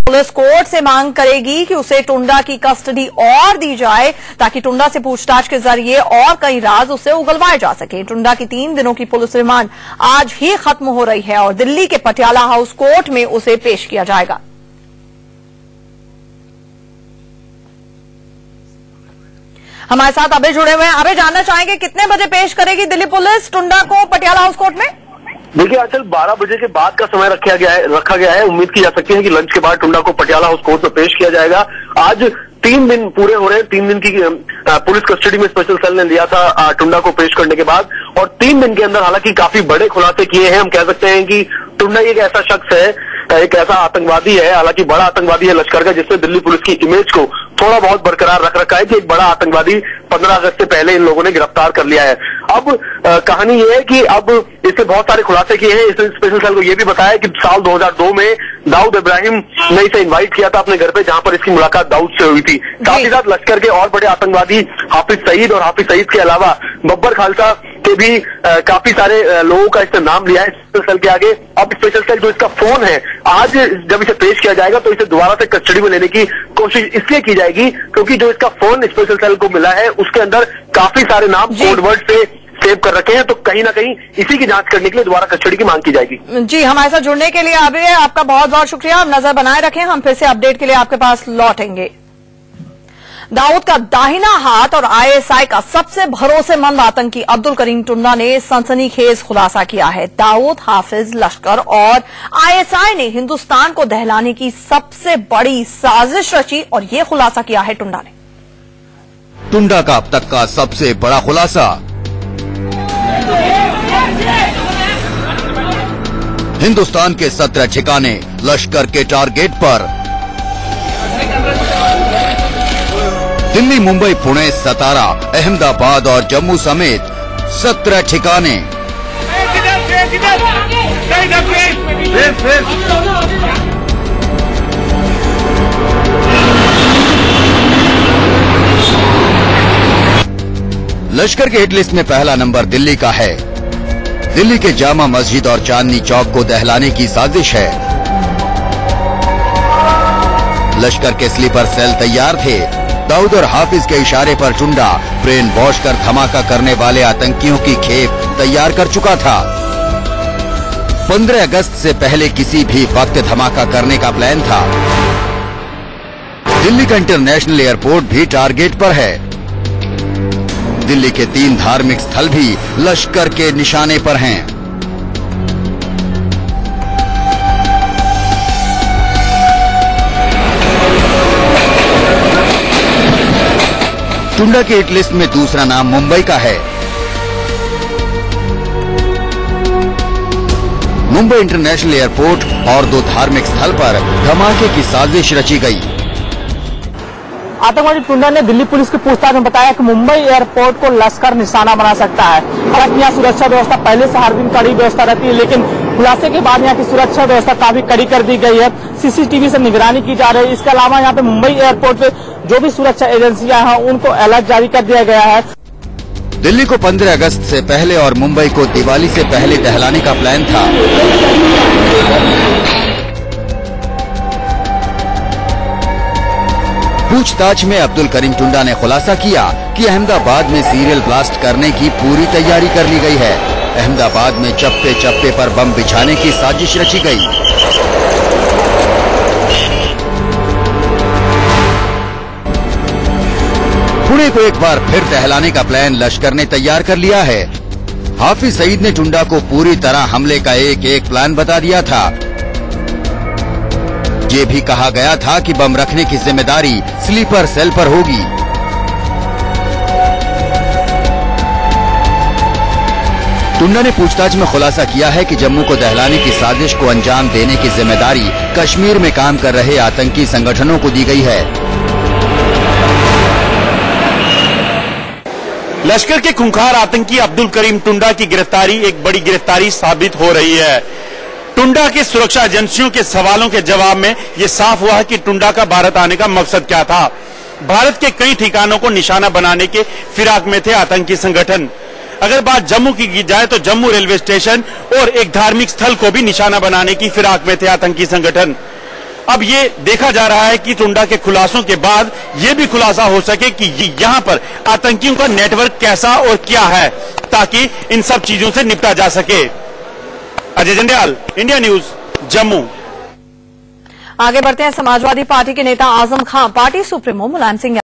Police court से मांग करेगी कि उसे टुंडा की कस्टडी और दी जाए ताकि टुंडा से पूछताछ के जरिए और कई राज उसे उगलवाए जा सके। टुंडा की 3 दिनों की पुलिस रिमांड आज ही खत्म हो रही है और दिल्ली के पटियाला हाउस कोर्ट में उसे पेश किया जाएगा। हमारे साथ अबे जुड़े हुए हैं। अबे, जानना चाहेंगे कितने बजे पेश करेगी दिल्ली पुलिस टुंडा को पटियाला हाउस कोर्ट में? देखिए, आजकल 12 बजे के बाद का समय रखा गया है। उम्मीद की जा सकती है कि लंच के बाद टुंडा को पटियाला हाउस कोर्ट में पेश किया जाएगा। आज 3 दिन पूरे हो रहे हैं। 3 दिन की पुलिस कस्टडी में स्पेशल सेल ने लिया था टुंडा को पेश करने के बाद, और 3 दिन के अंदर हालांकि काफी बड़े खुलासे किए हैं। हम कह सकते हैं कि टुंडा एक ऐसा शख्स है, एक ऐसा आतंकवादी है, हालांकि बड़ा आतंकवादी है लश्कर का, जिसने दिल्ली पुलिस की इमेज को थोड़ा बहुत बरकरार रख रखा है कि एक बड़ा आतंकवादी 15 अगस्त से पहले इन लोगों ने गिरफ्तार कर लिया है। अब कहानी ये है कि अब इससे बहुत सारे खुलासे किए हैं। इसने स्पेशल सेल को यह भी बताया कि साल 2002 में दाऊद इब्राहिम ने इसे इनवाइट किया था अपने घर पे, जहां पर इसकी मुलाकात दाऊद से हुई थी। साथ ही साथ लश्कर के और बड़े आतंकवादी हाफिज सईद और हाफिज सईद के अलावा बब्बर खालसा के भी काफी सारे लोगों का इसने नाम लिया है स्पेशल सेल के आगे। अब स्पेशल सेल जो इसका फोन है, आज जब इसे पेश किया जाएगा तो इसे दोबारा से कस्टडी में लेने की कोशिश इसलिए की जाएगी क्योंकि जो इसका फोन स्पेशल सेल को मिला है उसके अंदर काफी सारे नाम कोडवर्ड से सेव कर रखे हैं, तो कहीं ना कहीं इसी की जांच करने के लिए दोबारा कस्टडी की मांग की जाएगी। जी, हमारे साथ जुड़ने के लिए अभी आपका बहुत बहुत शुक्रिया। आप नजर बनाए रखें, हम फिर से अपडेट के लिए आपके पास लौटेंगे। दाऊद का दाहिना हाथ और आईएसआई का सबसे भरोसेमंद आतंकी अब्दुल करीम टुंडा ने सनसनीखेज खुलासा किया है। दाऊद, हाफिज, लश्कर और आईएसआई ने हिंदुस्तान को दहलाने की सबसे बड़ी साजिश रची और ये खुलासा किया है टुंडा ने। टुंडा का अब तक का सबसे बड़ा खुलासा। हिंदुस्तान के 17 ठिकाने लश्कर के टारगेट पर। दिल्ली, मुंबई, पुणे, सतारा, अहमदाबाद और जम्मू समेत 17 ठिकाने। लश्कर के हिट लिस्ट में पहला नंबर दिल्ली का है। दिल्ली के जामा मस्जिद और चांदनी चौक को दहलाने की साजिश है। लश्कर के स्लीपर सेल तैयार थे। दाऊद और हाफिज के इशारे पर टुंडा ब्रेन वॉश कर धमाका करने वाले आतंकियों की खेप तैयार कर चुका था। 15 अगस्त से पहले किसी भी वक्त धमाका करने का प्लान था। दिल्ली का इंटरनेशनल एयरपोर्ट भी टारगेट पर है। दिल्ली के 3 धार्मिक स्थल भी लश्कर के निशाने पर हैं। टुंडा के हिट लिस्ट में दूसरा नाम मुंबई का है। मुंबई इंटरनेशनल एयरपोर्ट और 2 धार्मिक स्थल पर धमाके की साजिश रची गई। आतंकवादी टुंडा ने दिल्ली पुलिस की पूछताछ में बताया कि मुंबई एयरपोर्ट को लश्कर निशाना बना सकता है। हालांकि यहाँ सुरक्षा व्यवस्था पहले से हर दिन कड़ी व्यवस्था रहती है, लेकिन खुलासे के बाद यहाँ की सुरक्षा व्यवस्था काफी कड़ी कर दी गई है। सीसीटीवी से निगरानी की जा रही है। इसके अलावा यहाँ पे मुंबई एयरपोर्ट पे जो भी सुरक्षा एजेंसियां हैं उनको अलर्ट जारी कर दिया गया है। दिल्ली को 15 अगस्त से पहले और मुंबई को दिवाली से पहले दहलाने का प्लान था। पूछताछ में अब्दुल करीम टुंडा ने खुलासा किया कि अहमदाबाद में सीरियल ब्लास्ट करने की पूरी तैयारी कर ली गई है। अहमदाबाद में चप्पे चप्पे पर बम बिछाने की साजिश रची गई। पुणे को एक बार फिर दहलाने का प्लान लश्कर ने तैयार कर लिया है। हाफिज सईद ने टुंडा को पूरी तरह हमले का एक प्लान बता दिया था। ये भी कहा गया था कि बम रखने की जिम्मेदारी स्लीपर सेल पर होगी। टुंडा ने पूछताछ में खुलासा किया है कि जम्मू को दहलाने की साजिश को अंजाम देने की जिम्मेदारी कश्मीर में काम कर रहे आतंकी संगठनों को दी गई है। लश्कर के खूंखार आतंकी अब्दुल करीम टुंडा की गिरफ्तारी एक बड़ी गिरफ्तारी साबित हो रही है। टुंडा के सुरक्षा एजेंसियों के सवालों के जवाब में ये साफ हुआ कि टुंडा का भारत आने का मकसद क्या था। भारत के कई ठिकानों को निशाना बनाने के फिराक में थे आतंकी संगठन। अगर बात जम्मू की जाए तो जम्मू रेलवे स्टेशन और एक धार्मिक स्थल को भी निशाना बनाने की फिराक में थे आतंकी संगठन। अब ये देखा जा रहा है कि टुंडा के खुलासों के बाद ये भी खुलासा हो सके कि यहाँ पर आतंकियों का नेटवर्क कैसा और क्या है, ताकि इन सब चीजों से निपटा जा सके। Ajay Jandial, India news, Jammu. आगे बढ़ते हैं। समाजवादी पार्टी के नेता आजम खां पार्टी सुप्रीमो मुलायम सिंह